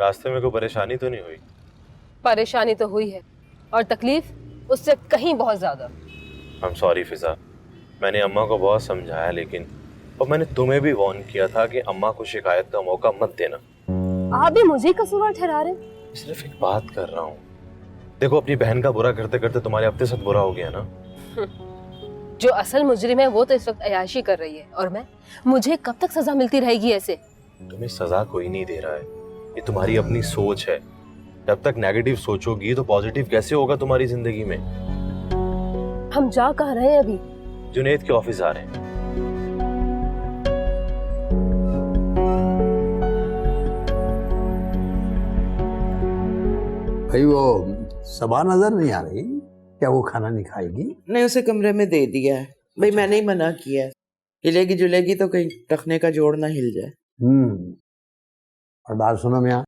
रास्ते में कोई परेशानी तो नहीं हुई? परेशानी तो हुई है, और तकलीफ उससे कहीं बहुत ज्यादा। आई एम सॉरी फिजा, मैंने अम्मा को बहुत समझाया, लेकिन और मैंने तुम्हें भी वार्न किया था कि अम्मा को शिकायत का मौका मत देना। आप भी मुझे कसूरवार ठहरा रहे हैं? सिर्फ एक बात कर रहा हूँ, देखो अपनी बहन का बुरा करते करते तुम्हारे अपने साथ बुरा हो गया ना। जो असल मुजरिम है वो तो इस वक्त अयाशी कर रही है, और मुझे कब तक सजा मिलती रहेगी ऐसे? तुम्हें सजा कोई नहीं दे रहा है, ये तुम्हारी अपनी सोच है। जब तक नेगेटिव सोचोगी तो पॉजिटिव कैसे होगा तुम्हारी जिंदगी में? हम जा कहाँ रहे हैं अभी? जुनैद के ऑफिस आ रहे हैं। भाई वो सबा नजर नहीं आ रही, क्या वो खाना नहीं खाएगी? नहीं, उसे कमरे में दे दिया है भाई, मैंने ही मना किया है। हिलेगी जुलेगी तो कहीं रखने का जोड़ ना हिल जाए। और बात सुनो मियाँ,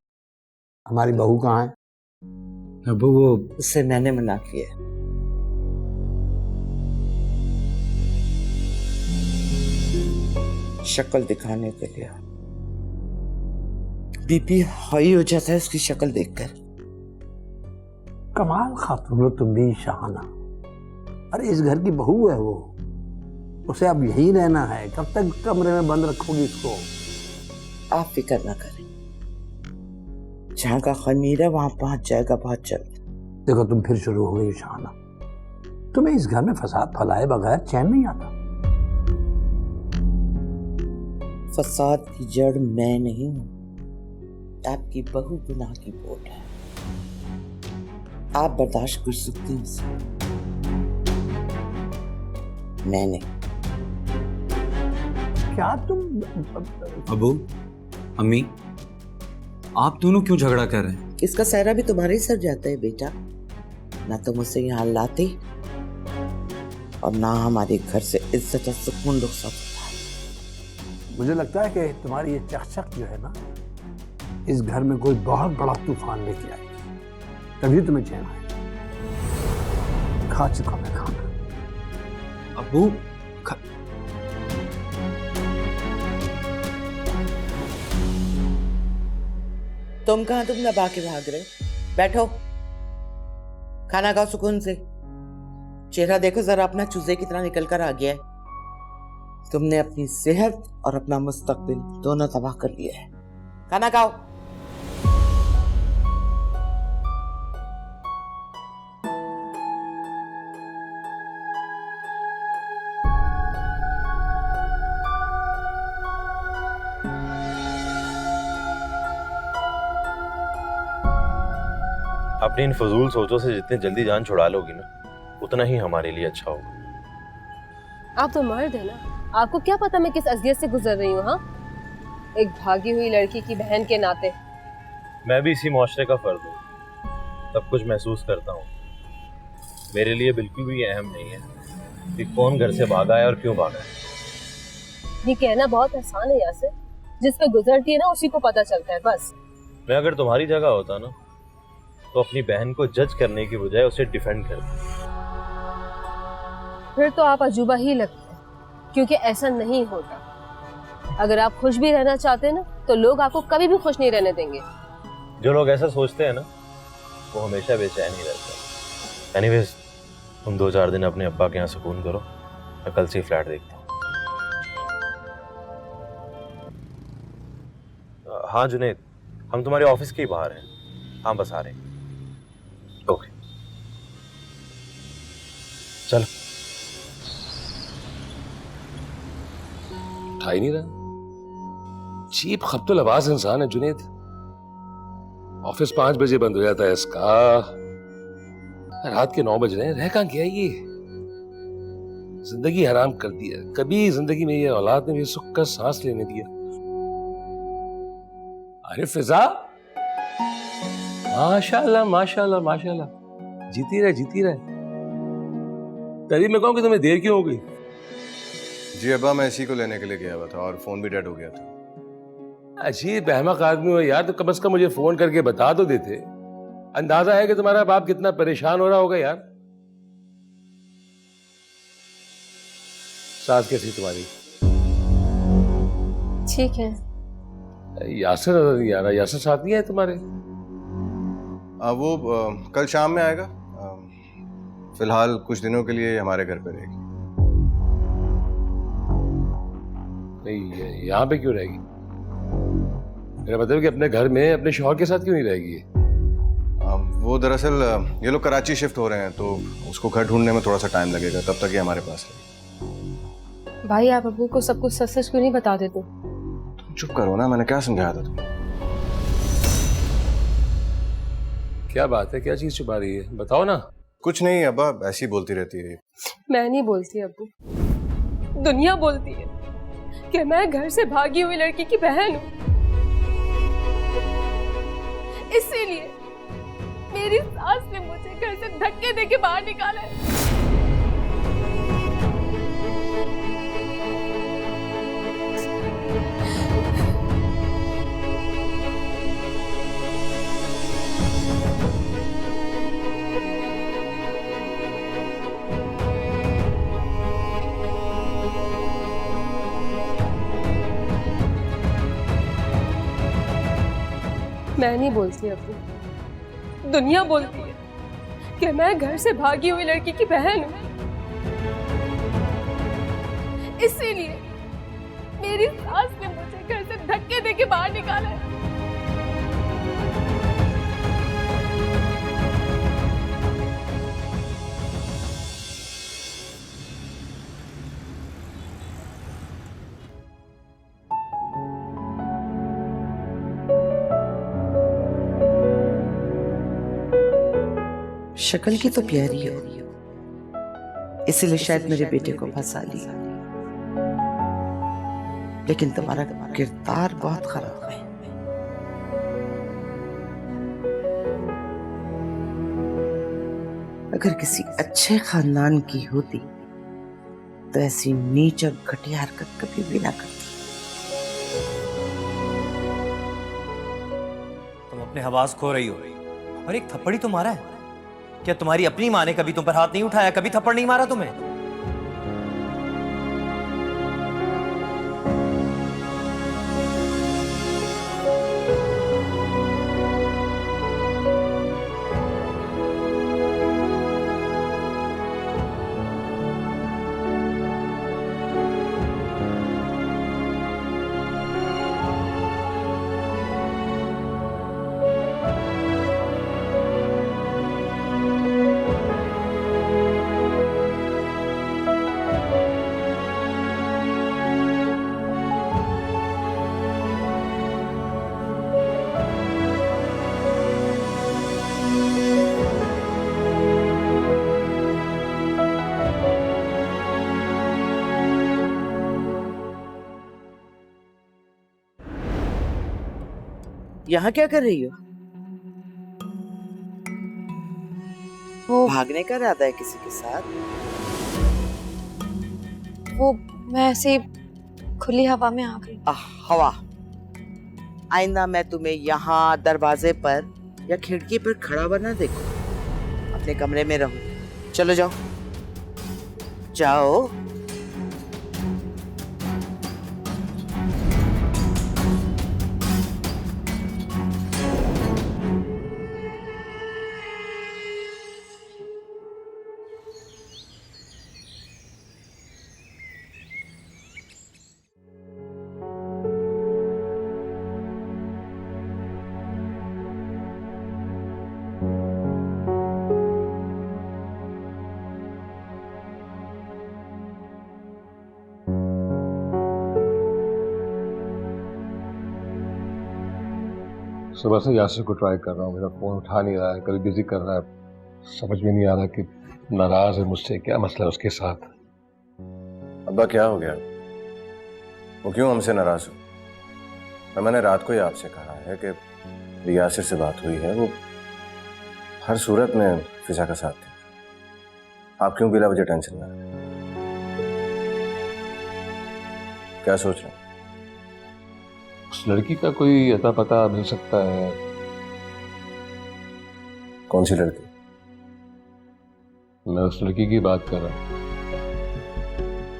हमारी बहू कहाँ है? अब वो उससे मैंने मना किया है। शक्ल दिखाने के लिए बीपी हाई हो जाता है उसकी शक्ल देखकर। कमाल खातून हो तुम भी, शहाना। अरे इस घर की बहू है वो, उसे अब यही रहना है। कब तक कमरे में बंद रखोगी इसको? आप फिक्र ना करें, जहाँ का खमीर है वहां पहुंच जाएगा बहुत जल्द। देखो तुम फिर शुरू हो गई शहाना, तुम्हें इस घर में फसाद फैलाए बगैर चैन नहीं आता। फसाद की जड़ मैं नहीं हूं, आपकी बहू गुनाह की बोट है। आप बर्दाश्त कर सकती हैं उसे, मैं नहीं। क्या तुम? अबू, अम्मी, आप दोनों क्यों झगड़ा कर रहे हैं? इसका सहरा भी तुम्हारे ही सर जाता है बेटा। ना तुम उसे यहाँ लाते और ना हमारे घर से इज्जत और सुकून रुखसत होता है। मुझे लगता है कि तुम्हारी ये चकचक जो है ना, इस घर में कोई बहुत बड़ा तूफान लेके आएगी, तभी तुम्हें चैन आएगा। खा चुका मैं खाना। अबू, तुम कहाँ, तुम दबा के भाग रहे? बैठो, खाना खाओ सुकून से। चेहरा देखो जरा अपना, चूजे की तरह निकल कर आ गया है। तुमने अपनी सेहत और अपना मुस्तकबिल दोनों तबाह कर लिया है। खाना खाओ। अपनी इन फजूल सोचों से जितनी जल्दी जान छुड़ा लोगी ना, उतना ही हमारे लिए अच्छा होगा। आप तो मर्द है ना, आपको क्या पता मैं किस अज़ियत से गुजर रही हूँ। हाँ, एक भागी हुई लड़की की बहन के नाते मैं भी इसी मुआशरे का फर्द हूँ, सब कुछ महसूस करता हूँ। मेरे लिए बिल्कुल भी अहम नहीं है कि कौन घर से भागा है और क्यों भागा है। ये कहना बहुत आसान है यासिर, जिस पे गुजरती है ना उसी को पता चलता है बस। मैं अगर तुम्हारी जगह होता ना, तो अपनी बहन को जज करने की बजाय उसे डिफेंड करता। फिर तो आप अजूबा ही लगते हैं, क्योंकि ऐसा नहीं होता। अगर आप खुश भी रहना चाहते हैं ना, तो लोग आपको कभी भी खुश नहीं रहने देंगे। जो लोग ऐसा सोचते हैं ना, वो हमेशा बेचैन ही रहते हैं। एनीवेज, तुम 2-4 दिन अपने अब्बा के यहाँ सुकून करो, मैं कल से फ्लैट देखता हूँ। हाँ जुनैद, हम तुम्हारे ऑफिस के ही बाहर हैं। हाँ बस आ रहे हैं। ओके चलो। उठा ही नहीं रहा, चीप खब्तुल आवाज इंसान है जुनैद। ऑफिस 5 बजे बंद हो जाता है इसका, रात के 9 बज रहे हैं। रह कहां गया ये? जिंदगी हराम कर दिया। कभी जिंदगी में ये औलाद ने भी सुख का सांस लेने दिया। अरे फिजा, माशाल्लाह माशाल्लाह माशाल्लाह, जीती रहे जीती रहे। तभी मैं कहूं कि तुम्हें देर क्यों हो गई? जी अब्बा, मैं इसी को लेने के लिए गया हुआ था और फोन भी डेड हो गया था। अजीब अहमक आदमी हो यार, तो कम से कम मुझे फोन करके बता तो देते। अंदाजा है कि तुम्हारा बाप कितना परेशान हो रहा होगा यार। सास कैसी तुम्हारी? ठीक है। यासिर नजर नहीं आ रहा। यासिर साथ नहीं है तुम्हारे? वो कल शाम में आएगा। फिलहाल कुछ दिनों के लिए हमारे घर पे रहेगी। नहीं, यहाँ पे क्यों रहेगी? मेरा मतलब कि अपने घर में अपने शौहर के साथ क्यों नहीं रहेगी? वो दरअसल ये लोग कराची शिफ्ट हो रहे हैं, तो उसको घर ढूंढने में थोड़ा सा टाइम लगेगा, तब तक ये हमारे पास रहेगी। भाई आप अबू को सब कुछ सच सच क्यों नहीं बता देते? तुम चुप करो ना, मैंने क्या समझाया था तुम्हें? क्या बात है, क्या चीज छुपा रही है, बताओ ना। कुछ नहीं अब्बा, ऐसी बोलती रहती है। मैं नहीं बोलती अबू, दुनिया बोलती है कि मैं घर से भागी हुई लड़की की बहन हूँ, इसीलिए मेरी सास ने मुझे घर से धक्के देके बाहर निकाला है। मैं नहीं बोलती अबू, दुनिया बोलती है कि मैं घर से भागी हुई लड़की की बहन हूँ, इसीलिए मेरी सास ने मुझे घर से धक्के देके बाहर निकाला है। शक्ल की तो प्यारी हो, इसीलिए शायद मेरे बेटे को फंसा लिया, लेकिन तुम्हारा किरदार बहुत खराब है। अगर किसी अच्छे खानदान की होती तो ऐसी नीच और घटिया हरकत कभी भी ना करती। तुम अपने हवास खो रही हो और एक थप्पड़ ही तो मारा है। क्या तुम्हारी अपनी माँ ने कभी तुम पर हाथ नहीं उठाया, कभी थप्पड़ नहीं मारा तुम्हें? यहाँ क्या कर रही हो? वो भागने का इरादा है किसी के साथ? वो मैं ऐसे ही खुली हवा में आ गई। हवा? आइंदा मैं तुम्हें यहाँ दरवाजे पर या खिड़की पर खड़ा बना देखो। अपने कमरे में रहो। चलो जाओ जाओ। सुबह से यासिर को ट्राई कर रहा हूँ, मेरा फोन उठा नहीं रहा है, कभी बिजी कर रहा है। समझ में नहीं आ रहा कि नाराज है मुझसे, क्या मसला है उसके साथ। अब्बा क्या हो गया? वो क्यों हमसे नाराज हो? मैंने रात को ही आपसे कहा है कि यासिर से बात हुई है, वो हर सूरत में फिजा का साथ देगा। आप क्यों बिला वजह टेंशन में? क्या सोच रहे हैं? उस लड़की का कोई अता पता मिल सकता है? कौन सी लड़की? मैं उस लड़की की बात कर रहा हूँ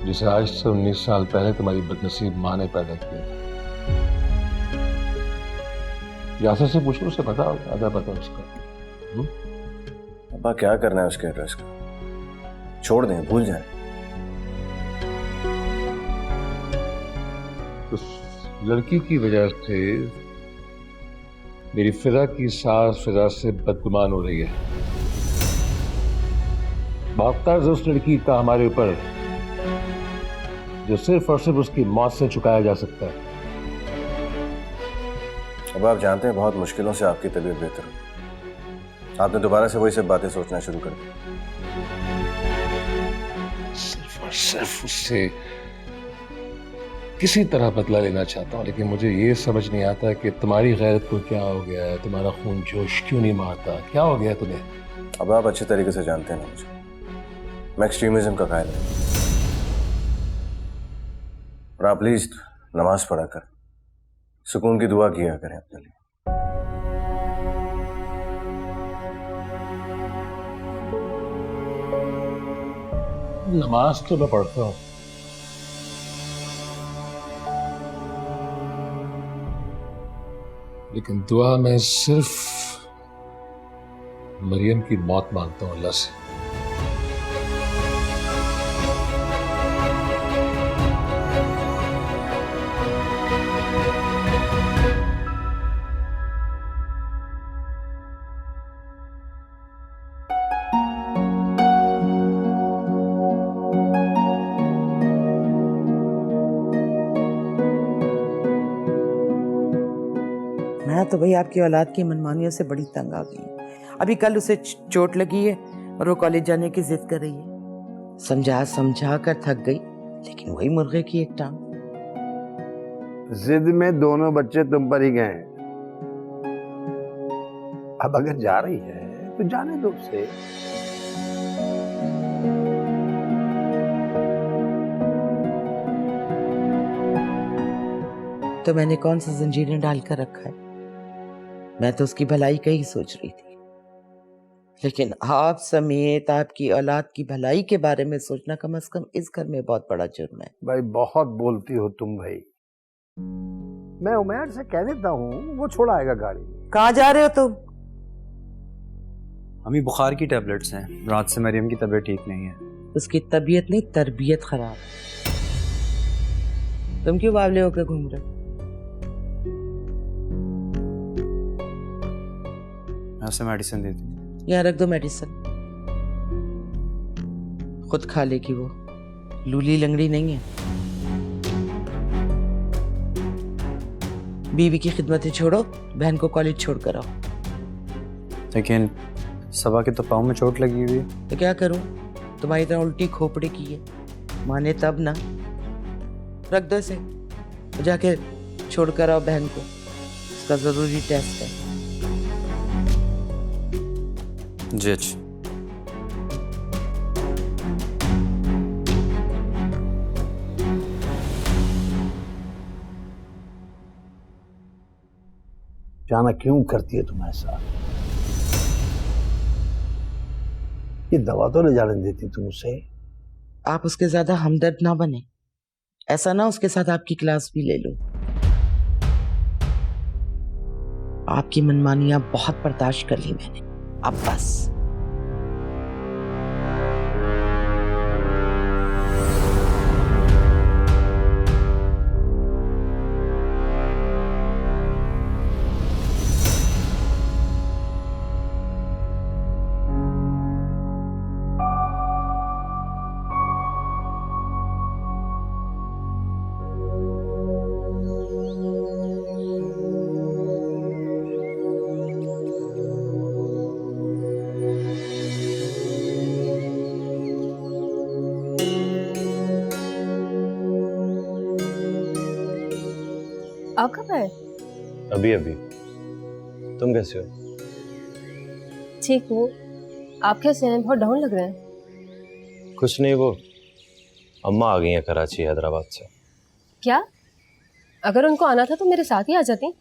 जिसे आज से 19 साल पहले तुम्हारी बदनसीब माँ ने पैदा किया था। यासर से पूछो, उसे पता होगा, आधा पता उसका। अब्बा क्या करना है उसके एड्रेस का? छोड़ दें, भूल जाएं। उस लड़की की वजह से मेरी फिजा की सास फिजा से बदगुमान हो रही है। बावताज उस लड़की का हमारे ऊपर जो सिर्फ और सिर्फ उसकी मौत से चुकाया जा सकता है। अब आप जानते हैं बहुत मुश्किलों से आपकी तबीयत बेहतर हुई। आपने दोबारा से वही सब बातें सोचना शुरू कर दी। सिर्फ और सिर्फ उससे किसी तरह बदला लेना चाहता हूँ, लेकिन मुझे ये समझ नहीं आता कि तुम्हारी गैरत को क्या हो गया है, तुम्हारा खून जोश क्यों नहीं मारता, क्या हो गया तुम्हें? अब आप अच्छे तरीके से जानते हैं ना मुझे, मैं एक्सट्रीमिज्म का कायल नहीं। और आप प्लीज नमाज पढ़ा कर सुकून की दुआ किया करें अपने लिए। नमाज तो मैं पढ़ता हूँ, लेकिन दुआ में सिर्फ मरियम की मौत मांगता हूँ अल्लाह से। मैं तो भाई आपकी औलाद की मनमानियों से बड़ी तंग आ गई हूँ। अभी कल उसे चोट लगी है और वो कॉलेज जाने की जिद कर रही है। समझा समझा कर थक गई, लेकिन वही मुर्गे की एक टांग। जिद में दोनों बच्चे तुम पर ही गए हैं। अब अगर जा रही है तो जाने दो उसे। तो मैंने कौन सी जंजीरें डालकर रखा है? मैं तो उसकी भलाई का ही सोच रही थी, लेकिन आप समेत आपकी औलाद की भलाई के बारे में सोचना कम से कम इस घर में बहुत बड़ा जुर्म है। भाई बहुत बोलती हो तुम भाई। मैं उमैर से कह देता हूँ, वो छोड़ आएगा गाड़ी। कहाँ जा रहे हो तुम? अम्मी बुखार की टैबलेट्स हैं, रात से मरियम की तबीयत ठीक नहीं है। उसकी तबीयत नहीं, तरबियत खराब। तुम क्यों बावले होकर घूम रहे हो? मैं उसे मेडिसिन देती हूँ। यहाँ रख दो मेडिसिन, खुद खा लेगी वो, लूली लंगड़ी नहीं है। बीवी की खिदमतें छोड़ो, बहन को कॉलेज छोड़ कर आओ। लेकिन सबा के तो पाँव में चोट लगी हुई है। तो क्या करूं? तुम्हारी तरह उल्टी खोपड़ी की है, माने तब ना। रख दो इसे, जाके छोड़ कर आओ बहन को, उसका जरूरी टेस्ट है। जी अच्छा। जाना क्यों करती है तुम ऐसा? ये दवा तो ले जाने देती तुम उसे। आप उसके ज्यादा हमदर्द ना बने, ऐसा ना उसके साथ आपकी क्लास भी ले लो। आपकी मनमानियां बहुत बर्दाश्त कर ली मैंने, अब बस। आप कब आए? अभी अभी। तुम कैसे हो? ठीक हूँ। आप कैसे हैं? बहुत डाउन लग रहे हैं। कुछ नहीं, वो अम्मा आ गई हैं कराची हैदराबाद से। क्या? अगर उनको आना था तो मेरे साथ ही आ जाती।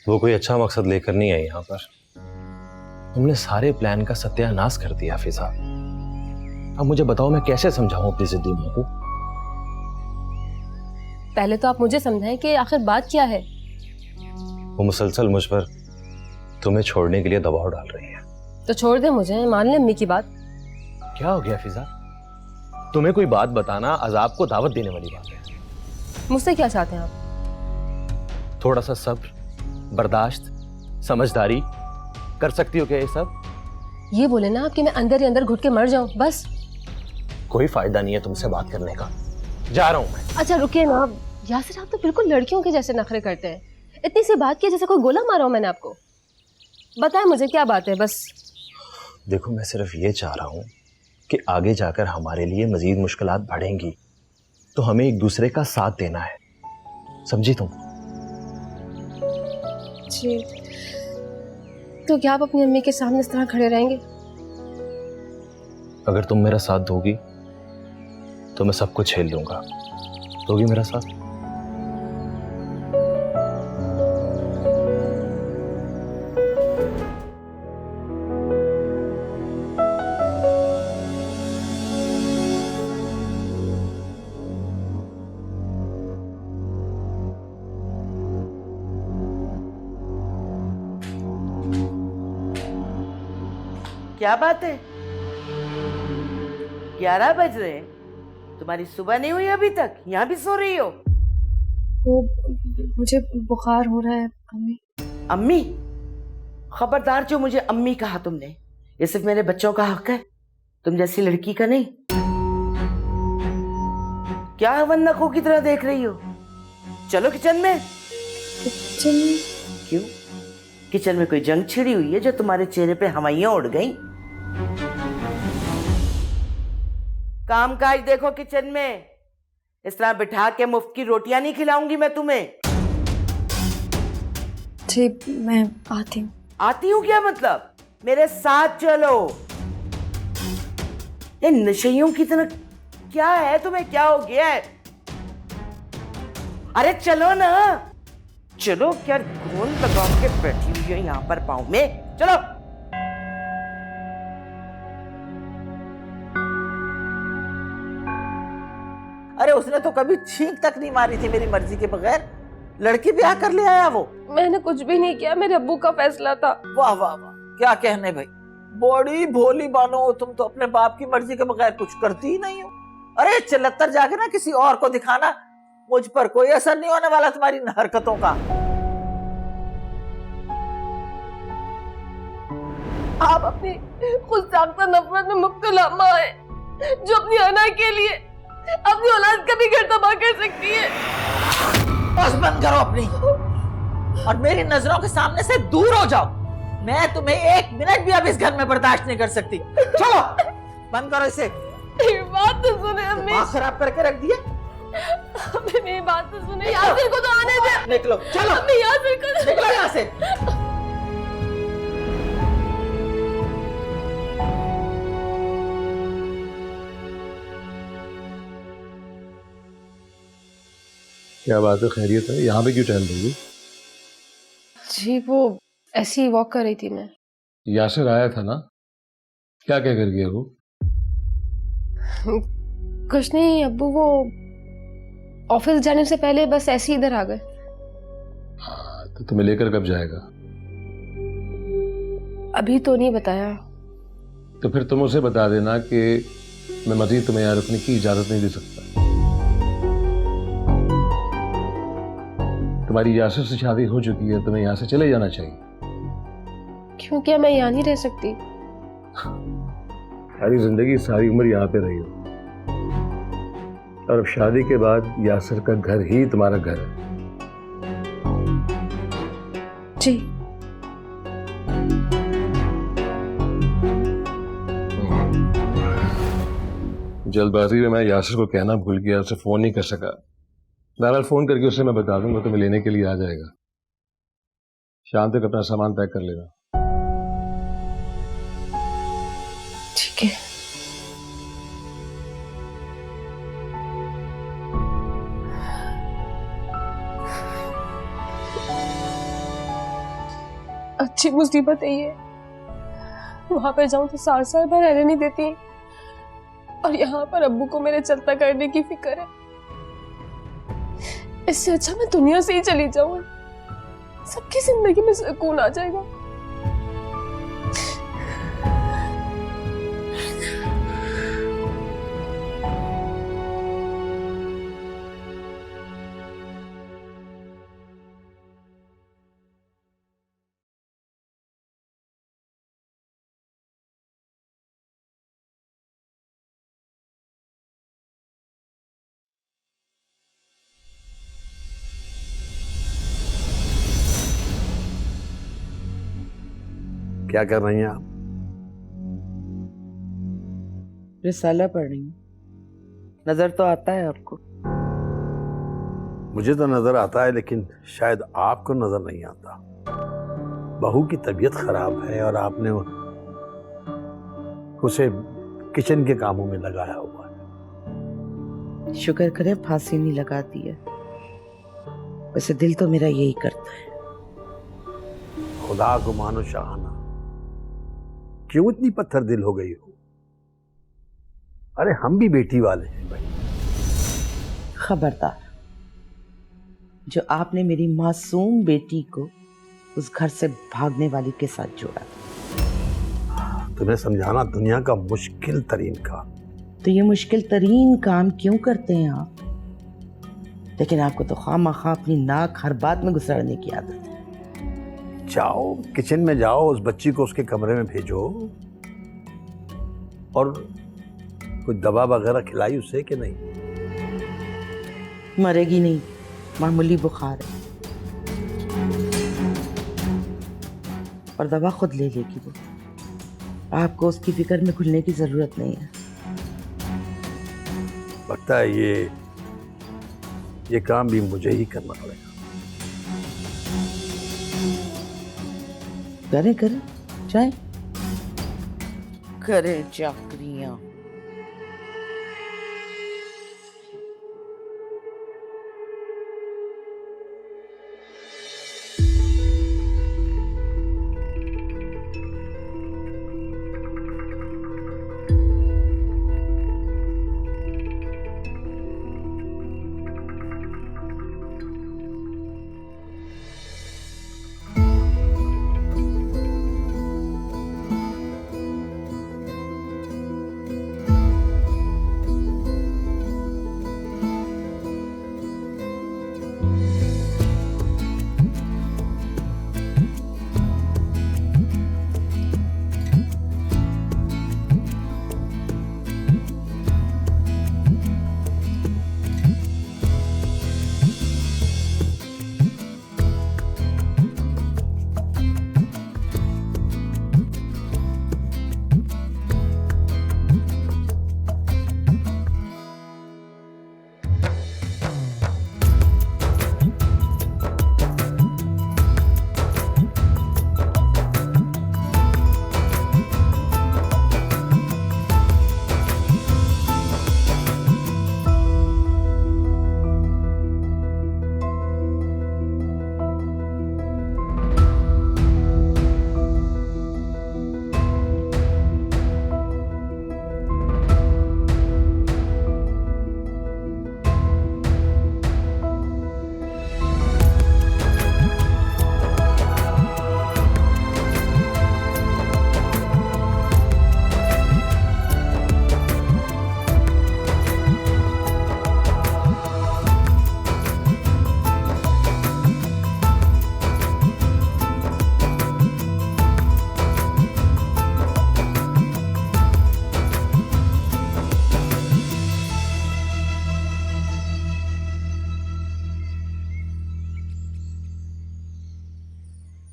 वो कोई अच्छा मकसद लेकर नहीं आई यहाँ पर। तुमने सारे प्लान का सत्यानाश कर दिया फिजा। अब मुझे बताओ मैं कैसे समझाऊं अपनी जिद्दी माँ को? पहले तो आप मुझे समझाएं कि आखिर बात क्या है। वो मुसलसल मुझ पर तुम्हें छोड़ने के लिए दबाव डाल रही है। तो छोड़ दे मुझे, मान ले अम्मी की बात। क्या हो गया फिजा? तुम्हें कोई बात बताना अजाब को दावत देने वाली बात है। मुझसे क्या चाहते हैं आप? थोड़ा सा सब्र, बर्दाश्त, समझदारी कर सकती हो क्या ये सब? ये बोले ना आप कि मैं अंदर ही अंदर घुट के मर जाऊं, बस। कोई फायदा नहीं है तुमसे बात करने का, जा रहा हूं मैं। अच्छा रुकिए ना, यासिर आप तो बिल्कुल लड़कियों के जैसे नखरे करते हैं। इतनी सी बात की जैसे कोई गोला मारा हो मैंने आपको। बताएं मुझे क्या बात है बस। देखो मैं सिर्फ ये चाह रहा हूं कि आगे जाकर हमारे लिए मजीद मुश्किलात बढ़ेंगी तो हमें एक दूसरे का साथ देना है, समझी तुम? जी, तो क्या आप अपनी अम्मी के सामने इस तरह खड़े रहेंगे? अगर तुम मेरा साथ दोगी तो मैं सब कुछ झेल लूंगा। दोगी मेरा साथ? क्या बात है? 11 बज रहे हैं, तुम्हारी सुबह नहीं हुई अभी तक? यहाँ भी सो रही हो? वो मुझे बुखार हो रहा है अम्मी। अम्मी? खबरदार जो मुझे अम्मी कहा तुमने, ये सिर्फ मेरे बच्चों का हक है, तुम जैसी लड़की का नहीं। क्या हवन्नकों की तरह देख रही हो? चलो किचन में। किचन? क्यों? किचन में कोई जंग छिड़ी हुई है जो तुम्हारे चेहरे पे हवाइयां उड़ गई? काम काज देखो किचन में। इस तरह बिठा के मुफ्त की रोटियां नहीं खिलाऊंगी मैं तुम्हें। जी मैं आती हूँ। आती हूँ क्या मतलब? मेरे साथ चलो। ये नशइयों की तरह क्या है तुम्हें? क्या हो गया है? अरे चलो ना, चलो। क्या गोंद लगा के बैठी हुई है यहाँ पर पाँव में? चलो। अरे उसने तो कभी छींक तक नहीं मारी थी मेरी मर्जी के बगैर। लड़की ब्याह कर ले आया वो। मैंने कुछ भी नहीं किया, मेरे अब्बू का फैसला था। वाह वाह वाह, क्या कहने भाई, बड़ी भोली बानो, तुम तो अपने बाप की मर्जी के बगैर कुछ करती ही नहीं हो। अरे चलत्तर जाके ना किसी और को दिखाना, मुझ पर कोई असर नहीं होने वाला तुम्हारी इन हरकतों का। आप अपनी खुद साख्ता नफरत में मुब्तला माँ है जो अपनी अना के लिए अपनी औलाद का भी घर तबाह कर सकती है। बस बंद करो अपनी, और मेरी नजरों के सामने से दूर हो जाओ। मैं तुम्हें 1 मिनट भी अब इस घर में बर्दाश्त नहीं कर सकती। चलो बंद करो इसे। बात तो सुने अम्मी। दिमाग खराब करके रख दिया। मेरी बात तो सुने। यासिर को तो आने दे। निकलो, चलो अम्मी, यासिर को निकलो यहाँ से। क्या बात है, खैरियत है? यहाँ पे क्यों टहल रही हो? जी वो ऐसी ही वॉक कर रही थी मैं। यासिर आया था ना, क्या कह कर गया वो? कुछ नहीं अब्बू, वो ऑफिस जाने से पहले बस ऐसे ही इधर आ गए। हाँ, तो तुम्हें लेकर कब जाएगा? अभी तो नहीं बताया। तो फिर तुम उसे बता देना कि मैं मजीद तुम्हें यहाँ रुकने की इजाजत नहीं दे सकता। तुम्हारी यासिर से शादी हो चुकी है, तुम्हें यहाँ से चले जाना चाहिए। क्यों? क्या मैं यहाँ नहीं रह सकती? सारी जिंदगी सारी उम्र यहाँ पे रही हो, और अब शादी के बाद यासिर का घर ही तुम्हारा घर है। जी। जल्दबाजी में मैं यासिर को कहना भूल गया, उसे फोन नहीं कर सका। बहरहाल फोन करके उसे मैं बता दूंगा, तुम्हें लेने के लिए आ जाएगा। शाम तक अपना सामान पैक कर लेना। ठीक है। अच्छी मुसीबत है ये। वहां पर जाऊं तो साल साल भर रहने नहीं देती, और यहाँ पर अब्बू को मेरे चलता करने की फिक्र है। इससे अच्छा मैं दुनिया से ही चली जाऊं। सबकी जिंदगी में सुकून आ जाएगा। क्या कर रही हैं आप? रिसाला पढ़ रही हूँ। नजर तो आता है आपको? मुझे तो नजर आता है, लेकिन शायद आपको नजर नहीं आता। बहू की तबीयत खराब है और आपने उसे किचन के कामों में लगाया हुआ है। शुक्र करे फांसी नहीं लगाती है, वैसे दिल तो मेरा यही करता है। खुदा को मानो शाहाना, क्यों इतनी पत्थर दिल हो गई हो? अरे हम भी बेटी वाले हैं भाई। खबरदार, जो आपने मेरी मासूम बेटी को उस घर से भागने वाली के साथ जोड़ा। तुम्हें समझाना दुनिया का मुश्किल तरीन काम। तो ये मुश्किल तरीन काम क्यों करते हैं आप? लेकिन आपको तो खामखा अपनी नाक हर बात में घुसाड़ने की आदत है। जाओ किचन में जाओ, उस बच्ची को उसके कमरे में भेजो और कुछ दवा वगैरह खिलाई उसे कि नहीं? मरेगी नहीं, मामूली बुखार है और दवा खुद ले लेगी वो। आपको उसकी फिक्र में घुलने की जरूरत नहीं है। लगता है ये काम भी मुझे ही करना पड़ेगा। करें करें चाहे करें चाकरियां।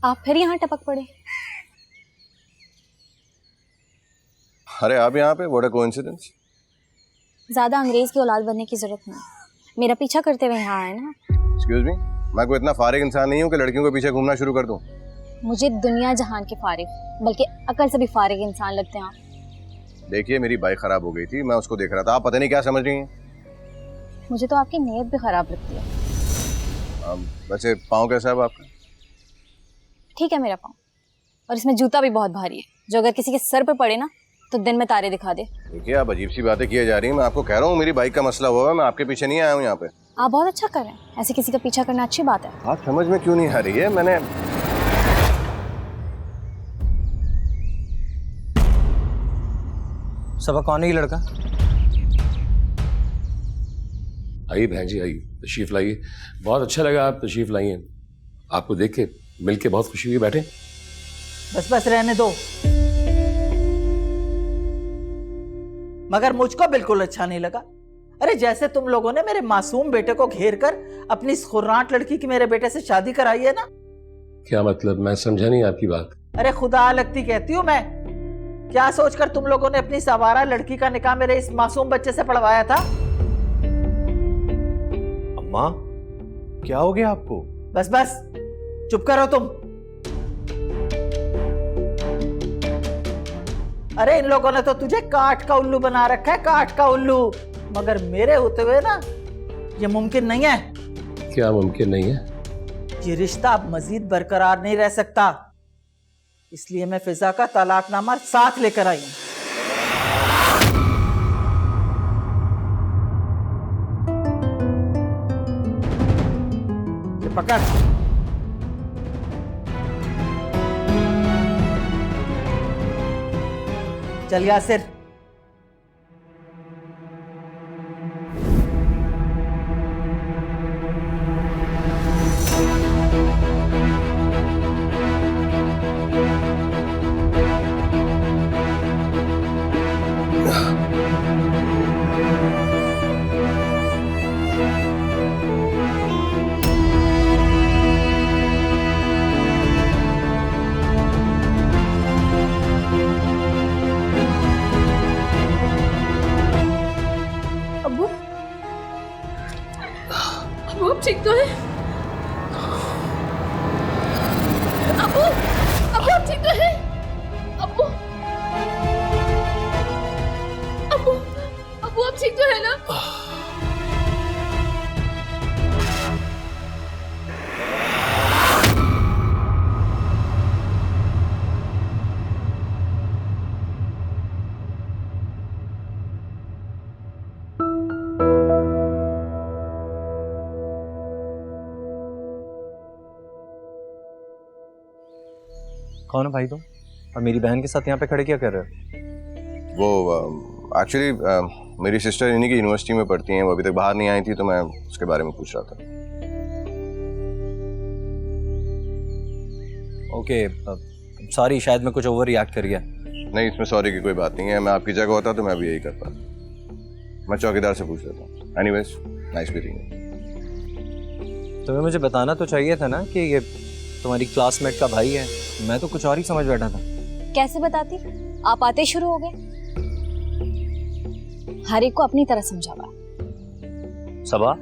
आप फिर यहाँ टपक पड़े। अरे आप यहाँ पे? What a coincidence. ज्यादा अंग्रेज की औलाद बनने की जरूरत नहीं, मेरा पीछा करते हुए यहाँ आए ना। एक्सक्यूज मी, मैं कोई इतना फारिग इंसान नहीं हूँ कि लड़कियों के पीछे घूमना शुरू कर दूँ। मुझे दुनिया जहान के फारिग, बल्कि अकल से भी फारिग इंसान लगते हैं आप। देखिए मेरी बाइक खराब हो गई थी, मैं उसको देख रहा था, आप पता नहीं क्या समझ रही हैं। मुझे तो आपकी नीयत भी खराब लगती है। वैसे पाँव कैसा है आपका? ठीक है मेरा पाँव, और इसमें जूता भी बहुत भारी है, जो अगर किसी के सर पे पड़े ना तो दिन में तारे दिखा दे। देखिए आप अजीब सी बातें किए जा रही हैं। मैं आपको कह रहा हूँ मेरी बाइक का मसला हुआ है, मैं आपके पीछे नहीं आया हूँ यहाँ पे। आप बहुत अच्छा कर रहे हैं, ऐसे किसी का पीछा करना अच्छी बात है। बात समझ में क्यों नहीं आ रही है? मैंने सबा कौन है ये लड़का? आइए बहन जी, आइए, तशरीफ लाइए। बहुत अच्छा लगा आप तशरीफ लाई हैं। आपको देख के मिल के बहुत खुशी हुई। बैठे। बस बस रहने दो। मगर मुझको बिल्कुल अच्छा नहीं लगा। अरे जैसे तुम लोगों ने मेरे मासूम बेटे को घेर कर अपनी इस खुर्राट लड़की की मेरे बेटे से शादी कराई है ना। क्या मतलब? मैं समझा नहीं आपकी बात। अरे खुदा लगती कहती हूँ मैं। क्या सोचकर तुम लोगों ने अपनी सवारा लड़की का निकाह मेरे इस मासूम बच्चे से पढ़वाया था? अम्मा, क्या हो गया आपको? बस बस चुप करो तुम। अरे इन लोगों ने तो तुझे काठ का उल्लू बना रखा है, काठ का उल्लू। मगर मेरे होते हुए ना ये मुमकिन नहीं है। क्या मुमकिन नहीं है? ये रिश्ता अब मजीद बरकरार नहीं रह सकता, इसलिए मैं फिजा का तलाकनामा साथ लेकर आई हूं। ये पकड़। चल यासिर। अबू अब ठीक तो है? अबू अबू अब ठीक तो है? अबू अबू अबू अब ठीक तो है ना? कौन है भाई तुम? और मेरी बहन के साथ यहाँ पे खड़े क्या कर रहे हो? वो एक्चुअली मेरी सिस्टर इन्हीं की यूनिवर्सिटी में पढ़ती हैं, वो अभी तक बाहर नहीं आई थी, तो मैं उसके बारे में पूछ रहा था। ओके, सॉरी, शायद मैं कुछ ओवर रिएक्ट कर गया। नहीं, इसमें सॉरी की कोई बात नहीं है। मैं आपकी जगह होता तो मैं भी यही करता। मैं चौकीदार से पूछ लेता हूँ। Anyways, nice meeting you. तुम्हें मुझे बताना तो चाहिए था ना कि ये तुम्हारी क्लासमेट का भाई है। मैं तो कुछ और ही समझ बैठा था। कैसे बताती? आप आते शुरू हो गए। हर एक को अपनी तरह समझा हुआ। सबा,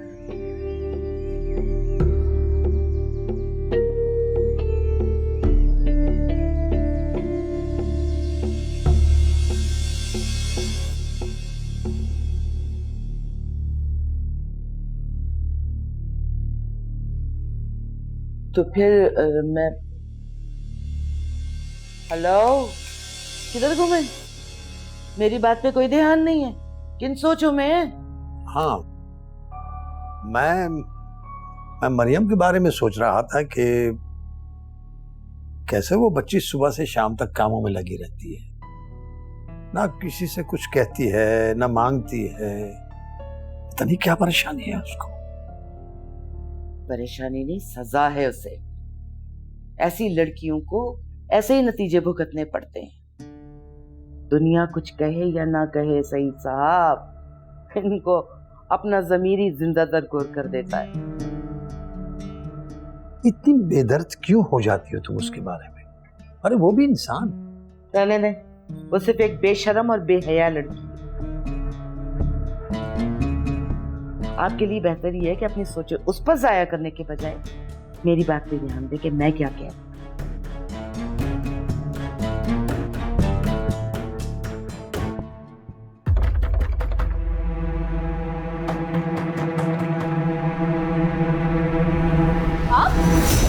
तो फिर मैं हेलो, किधर घूमे? मेरी बात पे कोई ध्यान नहीं है। किन सोचों में है? हाँ, मैं मरियम के बारे में सोच रहा था कि कैसे वो बच्ची सुबह से शाम तक कामों में लगी रहती है, ना किसी से कुछ कहती है ना मांगती है। पता नहीं क्या परेशानी है उसको। परेशानी नहीं, सजा है उसे। ऐसी लड़कियों को ऐसे ही नतीजे भुगतने पड़ते हैं। दुनिया कुछ कहे या ना कहे, सही साहब, इनको अपना ज़मीरी जिंदा दरगोर कर देता है। इतनी बेदर्द क्यों हो जाती हो तुम उसके बारे में? अरे वो भी इंसान। रहने दे, वो सिर्फ एक बेशरम और बेहया लड़की है। आपके लिए बेहतर ये है कि अपनी सोचें उस पर जाया करने के बजाय मेरी बात पे ध्यान दे कि मैं क्या कह रही हूं।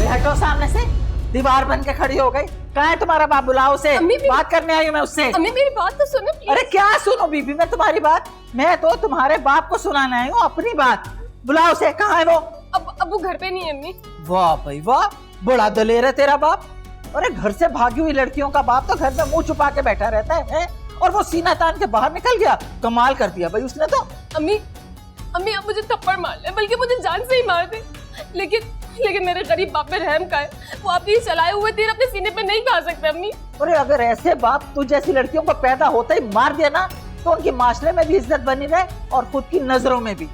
हटो सामने से। दीवार बन के खड़ी हो गई। कहाँ है तुम्हारा बाप? बुलाओ उसे। बात करने आई हूँ मैं उससे। अम्मी मेरी बात तो सुनो प्लीज। अरे क्या सुनो बीबी, मैं तुम्हारी बात? मैं तो तुम्हारे बाप को सुनाने आई हूँ अपनी बात। बुलाओ उसे, कहाँ है वो? अब वो घर पे नहीं है अम्मी। वाह भाई वाह, बड़ा दलेर है तेरा बाप। अरे घर से भागी हुई लड़कियों का बाप तो घर में मुंह छुपा के बैठा रहता है? और वो सीना तान के बाहर निकल गया, कमाल कर दिया भाई उसने तो। अम्मी अब मुझे थप्पड़ मार ले, बल्कि मुझे जान से ही मार दे, लेकिन मेरे गरीब बाप में रहम का है। वो आपके चलाए हुए तीर अपने सीने पे नहीं खा सकते अम्मी। अरे अगर ऐसे बाप तू जैसी लड़कियों को पैदा होते ही मार दिया ना, तो उनकी माशरे में भी इज्जत बनी रहे और खुद की नजरों में भी।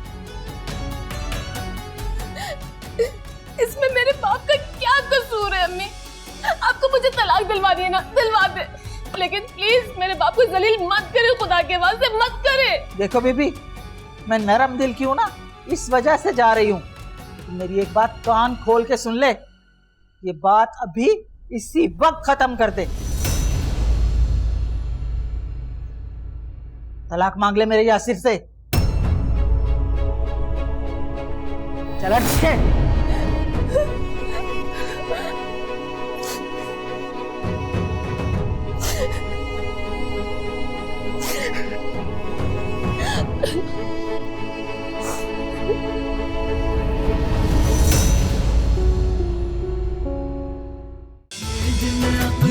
इसमें मेरे बाप का क्या कसूर है अम्मी? आपको मुझे तलाक दिलवानी है ना, दिलवा दे, लेकिन प्लीज मेरे बाप को जलील मत करे, खुदा के वास्ते मत करे। देखो बीबी, मैं नरम दिल की हूँ ना, इस वजह से जा रही हूँ। मेरी एक बात कान खोल के सुन ले, ये बात अभी इसी वक्त खत्म कर दे। तलाक मांग ले मेरे यासिर से। चला ठीक अपने